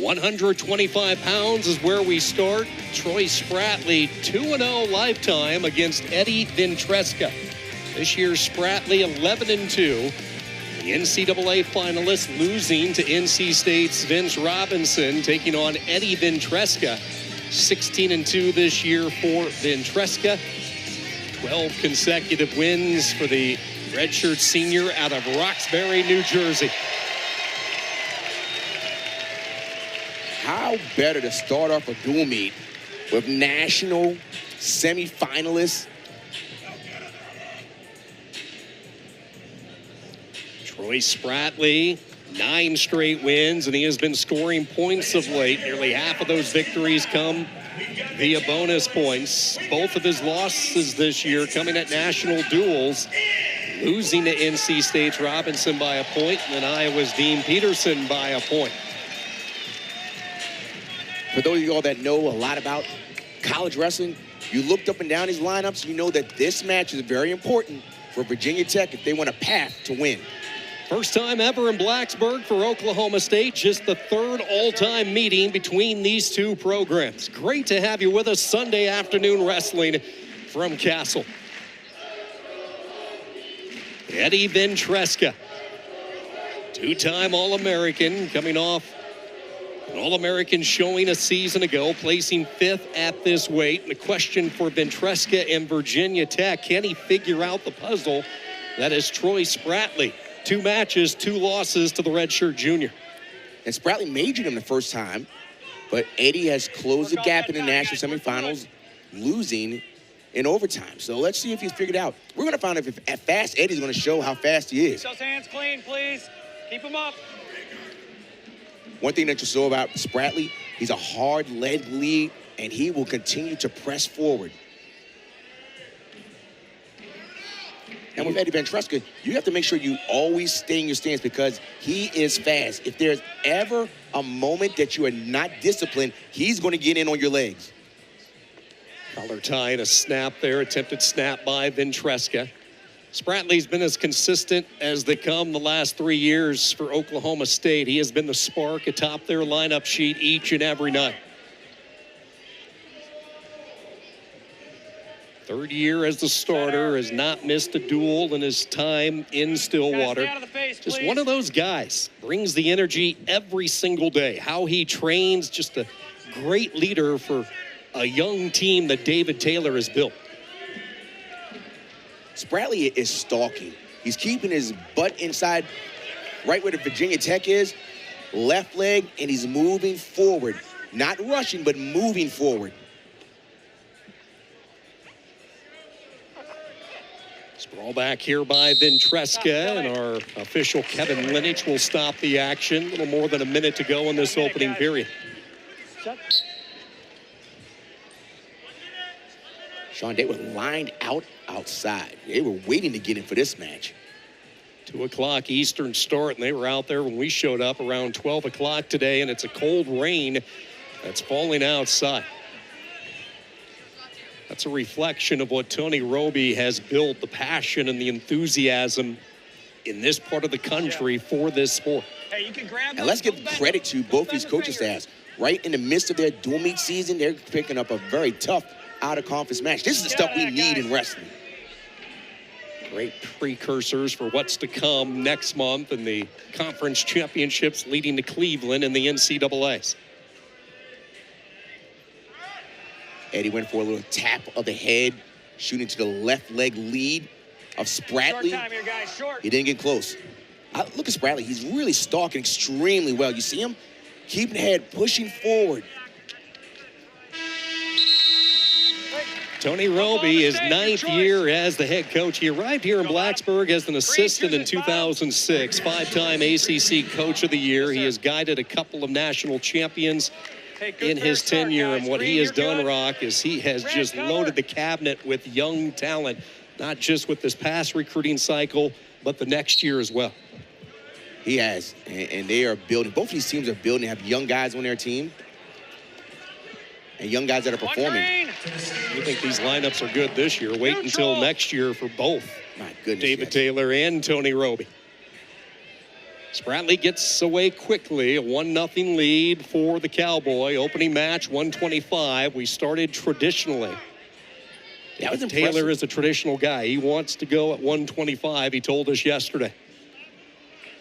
125 pounds is where we start. Troy Spratley, 2-0 lifetime against Eddie Ventresca. This year's Spratley, 11-2. The NCAA finalist losing to NC State's Vince Robinson, taking on Eddie Ventresca. 16-2 this year for Ventresca. 12 consecutive wins for the redshirt senior out of Roxbury, New Jersey. How better to start off a dual meet with national semifinalists? Troy Spratley, 9 straight wins, and he has been scoring points of late. Nearly half of those victories come via bonus points. Both of his losses this year coming at national duels, losing to NC State's Robinson by a point, and Iowa's Dean Peterson by a point. For those of you all that know a lot about college wrestling, you looked up and down these lineups, you know that this match is very important for Virginia Tech if they want a path to win. First time ever in Blacksburg for Oklahoma State, just the 3rd all-time meeting between these two programs. Great to have you with us Sunday afternoon wrestling from Castle. Eddie Ventresca, 2-time All-American, coming off an All-American showing a season ago, placing 5th at this weight. And the question for Ventresca and Virginia Tech, can he figure out the puzzle that is Troy Spratley? 2 matches, 2 losses to the redshirt junior. And Spratley majored him the first time, but Eddie has closed the gap in the national semifinals, losing in overtime. So let's see if he's figured out. We're going to find out if fast Eddie's going to show how fast he is. Keep those hands clean, please. Keep them up. One thing that you saw about Spratley, he's a hard leg lead, and he will continue to press forward. And with Eddie Ventresca, you have to make sure you always stay in your stance because he is fast. If there's ever a moment that you are not disciplined, he's going to get in on your legs. Collar tie and a snap there, attempted snap by Ventresca. Spratley's been as consistent as they come the last 3 years for Oklahoma State. He has been the spark atop their lineup sheet each and every night. 3rd year as the starter, has not missed a duel in his time in Stillwater. Just one of those guys, brings the energy every single day. How he trains, just a great leader for a young team that David Taylor has built. Spratley is stalking. He's keeping his butt inside right where the Virginia Tech is, left leg, and he's moving forward. Not rushing, but moving forward. Sprawl back here by Ventresca, and our official Kevin Linich will stop the action. A little more than a minute to go in this opening period. Sean, they were lined out outside. They were waiting to get in for this match. 2 o'clock Eastern start, and they were out there when we showed up around 12 o'clock today, and it's a cold rain that's falling outside. That's a reflection of what Tony Roby has built, the passion and the enthusiasm in this part of the country for this sport. Hey, you can grab and let's give credit to both these coaching staffs. Right in the midst of their dual meet season, they're picking up a very tough out-of-conference match. This is the stuff we need in wrestling. Great precursors for what's to come next month in the conference championships leading to Cleveland in the NCAAs. Eddie went for a little tap of the head, shooting to the left leg lead of Spratley. He didn't get close. Look at Spratley. He's really stalking extremely well. You see him? Keeping the head, pushing forward. Tony Roby, his 9th year as the head coach. He arrived here in Blacksburg as an assistant in 2006, 5-time ACC Coach of the Year. He has guided a couple of national champions in his tenure, and what he has done, Rock, is he has just loaded the cabinet with young talent, not just with this past recruiting cycle, but the next year as well. He has, and they are building. Both of these teams are building, have young guys on their team and young guys that are performing. You think these lineups are good this year? Wait until next year for both. My goodness, David Taylor and Tony Roby. Spratley gets away quickly, a 1-0 lead for the Cowboy. Opening match, 125. We started traditionally. That was Taylor impressive. is a traditional guy. He wants to go at 125, he told us yesterday.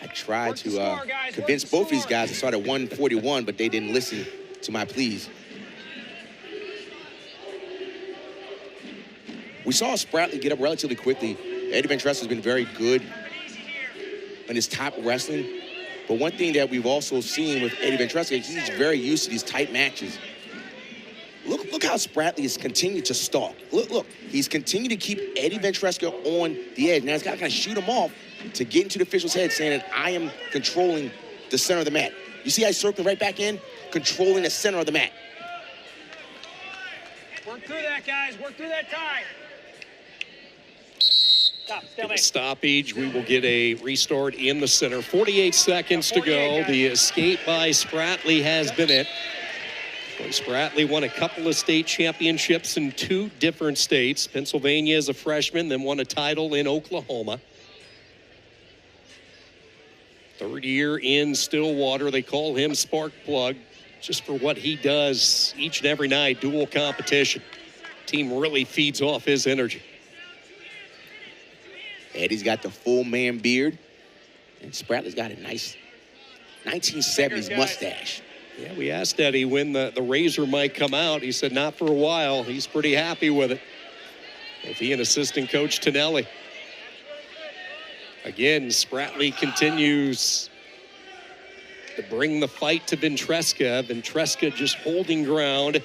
I tried to convince both these guys to start at 141, but they didn't listen to my pleas. We saw Spratley get up relatively quickly. Eddie Ventresca has been very good in his top wrestling. But one thing that we've also seen with Eddie Ventresca, he's very used to these tight matches. Look how Spratley has continued to stalk. Look, he's continued to keep Eddie Ventresca on the edge. Now he's got to kind of shoot him off to get into the official's head, saying that I am controlling the center of the mat. You see how he's circling right back in? Controlling the center of the mat. Work through that, guys. Work through that tie. Stop. In the stoppage, we will get a restart in the center. 48 seconds to go. The escape by Spratley has been it. Spratley won a couple of state championships in 2 different states. Pennsylvania as a freshman, then won a title in Oklahoma. 3rd year in Stillwater. They call him Spark Plug just for what he does each and every night, dual competition. Team really feeds off his energy. Eddie's got the full man beard, and Spratley's got a nice 1970s mustache. Yeah, we asked Eddie when the razor might come out. He said not for a while. He's pretty happy with it. With he and assistant coach Tonelli. Again, Spratley continues to bring the fight to Ventresca. Ventresca just holding ground,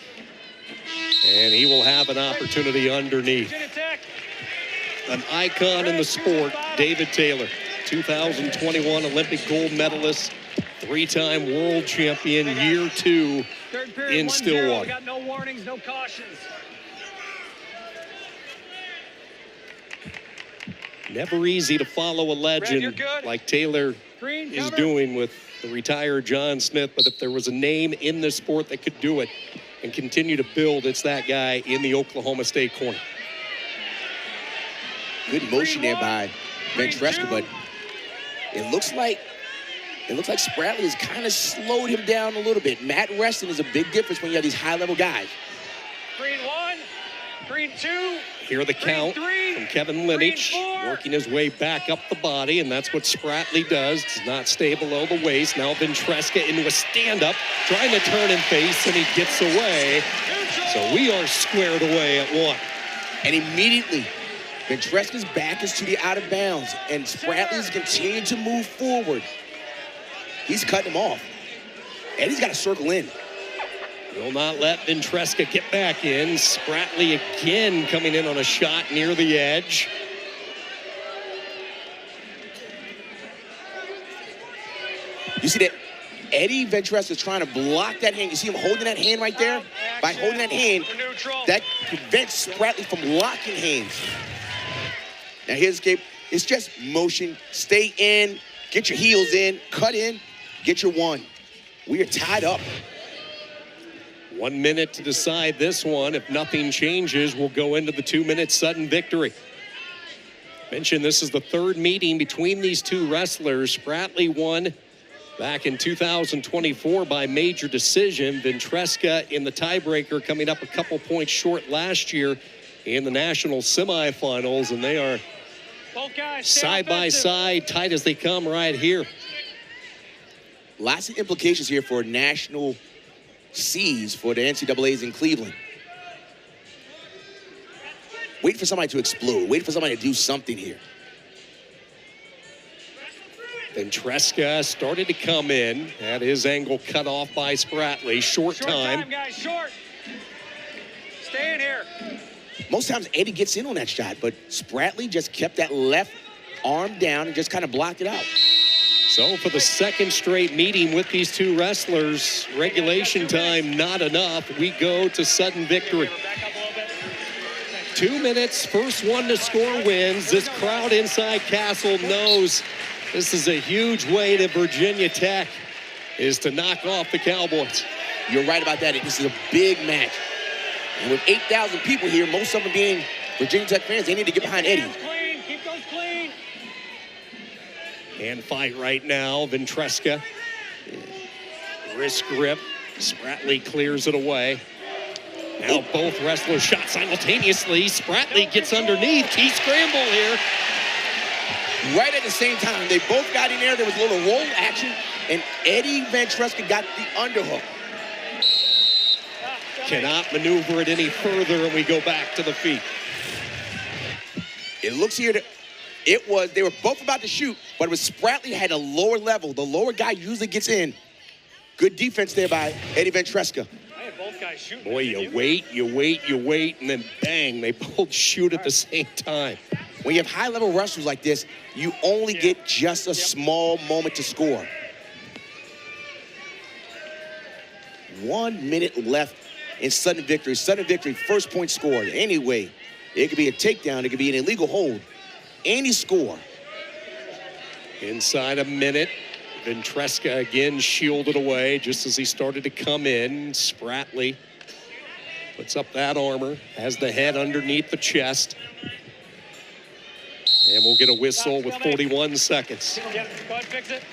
and he will have an opportunity underneath. An icon in the sport, David Taylor, 2021 Olympic gold medalist, 3-time world champion, year 2 in Stillwater. We got no warnings, no cautions. Never easy to follow a legend like Taylor is doing with the retired John Smith, but if there was a name in this sport that could do it and continue to build, it's that guy in the Oklahoma State corner. Good motion there by Ventresca, but it looks like Spratley has kind of slowed him down a little bit. Mat wrestling is a big difference when you have these high-level guys. Green 1, green 2. Here the count from Kevin Lineage, working his way back up the body, and that's what Spratley does. Does not stay below the waist. Now Ventresca into a stand-up, trying to turn and face, and he gets away. So we are squared away at 1. And immediately, Ventresca's back is to the out of bounds, and Spratley's continuing to move forward. He's cutting him off. Eddie's got to circle in. Will not let Ventresca get back in. Spratley again coming in on a shot near the edge. You see that Eddie Ventresca is trying to block that hand. You see him holding that hand right there? By holding that hand, that prevents Spratley from locking hands. Now here's escape. It's just motion. Stay in, get your heels in, cut in, get your 1. We are tied up. 1 minute to decide this one. If nothing changes, we'll go into the 2-minute sudden victory. Mentioned this is the 3rd meeting between these 2 wrestlers. Spratley won back in 2024 by major decision. Ventresca in the tiebreaker, coming up a couple points short last year in the national semifinals, and they are side by side, tight as they come right here. Lots of implications here for national seeds for the NCAAs in Cleveland. Wait for somebody to explode. Wait for somebody to do something here. Ventresca started to come in. Had his angle cut off by Spratley. Short time. Guys, short. Stay in here. Most times Eddie gets in on that shot, but Spratley just kept that left arm down and just kind of blocked it out. So for the 2nd straight meeting with these 2 wrestlers, regulation time not enough. We go to sudden victory. 2 minutes, first one to score wins. This crowd inside Castle knows this is a huge way to Virginia Tech is to knock off the Cowboys. You're right about that. This is a big match. And with 8,000 people here, most of them being Virginia Tech fans, they need to get behind Eddie. Keep those clean. Hand fight right now. Ventresca. Wrist grip. Spratley clears it away. Now both wrestlers shot simultaneously. Spratley gets underneath. Key scramble here. Right at the same time, they both got in there. There was a little roll action, and Eddie Ventresca got the underhook. Cannot maneuver it any further, and we go back to the feet. It looks here that they were both about to shoot, but it was Spratley had a lower level. The lower guy usually gets in. Good defense there by Eddie Ventresca. Both guys shooting. Boy, you wait, and then bang, they both shoot at the same time. When you have high-level wrestlers like this, you only get just a small moment to score. 1 minute left in sudden victory. Sudden victory, first point scored. Anyway, it could be a takedown. It could be an illegal hold. Any score. Inside a minute, Ventresca again shielded away just as he started to come in. Spratley puts up that armor, has the head underneath the chest. And we'll get a whistle with 41 seconds. Go ahead, fix it.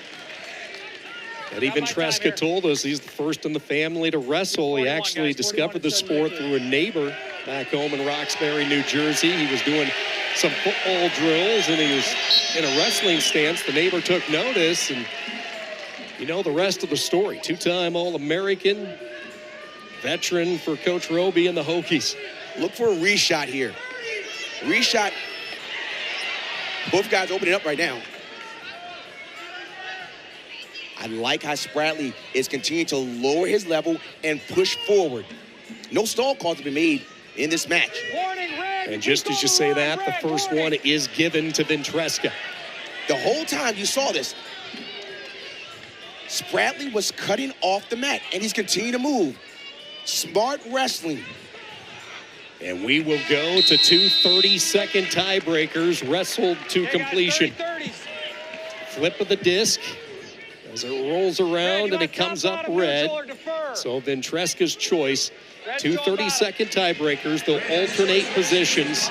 Eddie Ventresca told us he's the first in the family to wrestle. He actually discovered the sport through a neighbor back home in Roxbury, New Jersey. He was doing some football drills, and he was in a wrestling stance. The neighbor took notice, and you know the rest of the story. Two-time All-American, veteran for Coach Roby and the Hokies. Look for a reshot here. Reshot. Both guys opening up right now. I like how Spratley is continuing to lower his level and push forward. No stall calls have been made in this match. Warning, red. And just as you say that, the first one is given to Ventresca. The whole time you saw this, Spratley was cutting off the mat, and he's continuing to move. Smart wrestling. And we will go to two 30-second tiebreakers wrestled to completion. Flip of the disc as it rolls around and it comes up red. So Ventresca's choice. Two 30-second tiebreakers. They'll alternate positions.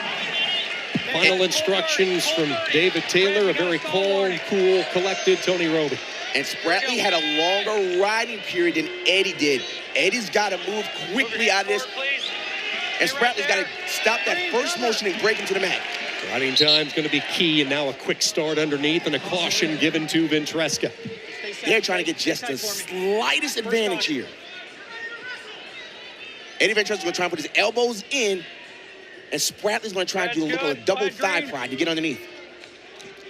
Final instructions from David Taylor, a very calm, cool, collected Tony Roby. And Spratley had a longer riding period than Eddie did. Eddie's got to move quickly out of this. And Spratley's got to stop that first motion and break into the mat. Riding time's going to be key, and now a quick start underneath and a caution given to Ventresca. They're trying to get just the slightest advantage here. Eddie Ventresca's going to try and put his elbows in, and Spratley's going to try to do a look of a double thigh pride to get underneath.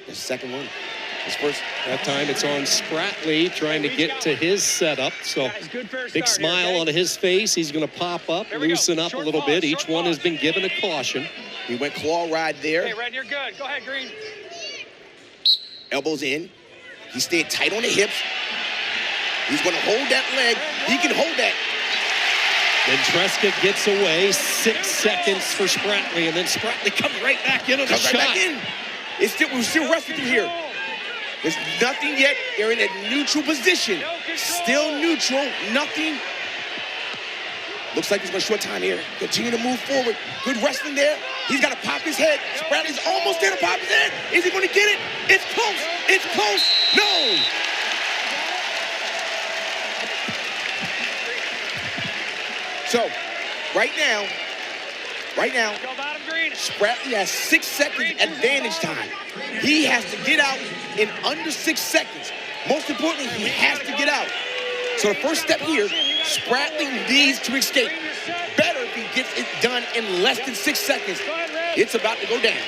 The second one. His first. That time it's on Spratley trying to get to his setup. So big smile on his face. He's going to pop up, loosen up a little bit. Each one has been given a caution. He went claw ride there. Hey, Red, you're good. Go ahead, Green. Elbows in. He stayed tight on the hips. He's going to hold that leg. He can hold that. Ventresca gets away. 6 seconds for Spratley, and then Spratley comes right back in on the shot. Right back in. We're still wrestling through here. There's nothing yet. They're in a neutral position. Still neutral. Nothing. Looks like he's going to short time here. Continue to move forward. Good wrestling there. He's got to pop his head. Spratley's almost there to pop his head. Is he going to get it? It's close. It's close. No. So, right now, Spratley has 6 seconds advantage time. He has to get out in under 6 seconds. Most importantly, he has to get out. So the first step here, Spratley needs to escape. Better if he gets it done in less than 6 seconds. It's about to go down.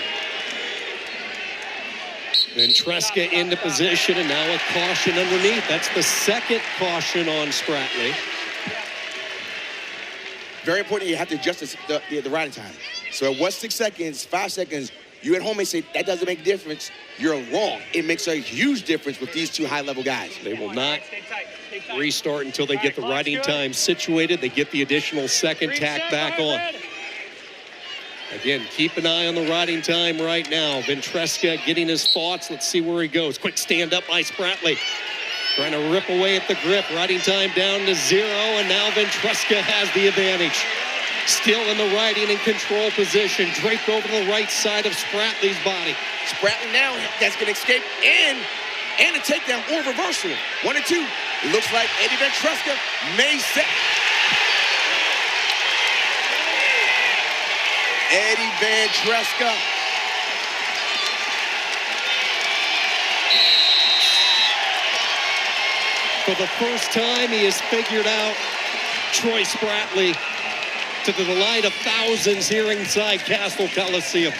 Ventresca into position, and now a caution underneath. That's the second caution on Spratley. Very important, you have to adjust the riding time. So it was 6 seconds, 5 seconds. You at home may say, that doesn't make a difference. You're wrong. It makes a huge difference with these two high-level guys. They will not restart until they get the riding time situated. They get the additional second tack back on. Again, keep an eye on the riding time right now. Ventresca getting his thoughts. Let's see where he goes. Quick stand up by Spratley. Trying to rip away at the grip. Riding time down to 0, and now Ventresca has the advantage. Still in the riding and control position. Draped over to the right side of Spratley's body. Spratley now, that's going to escape, and and a takedown or reversal. 1 and 2. It looks like Eddie Ventresca may set. Eddie Ventresca. For the first time, he has figured out Troy Spratley, to the delight of thousands here inside Castle Coliseum.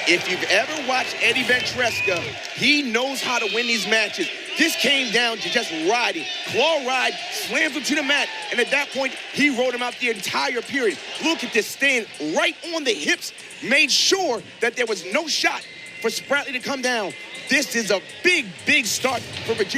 If you've ever watched Eddie Ventresca, he knows how to win these matches. This came down to just riding. Claw ride, slams him to the mat, and at that point, he rode him out the entire period. Look at this, staying right on the hips, made sure that there was no shot for Spratley to come down. This is a big, big start for Virginia.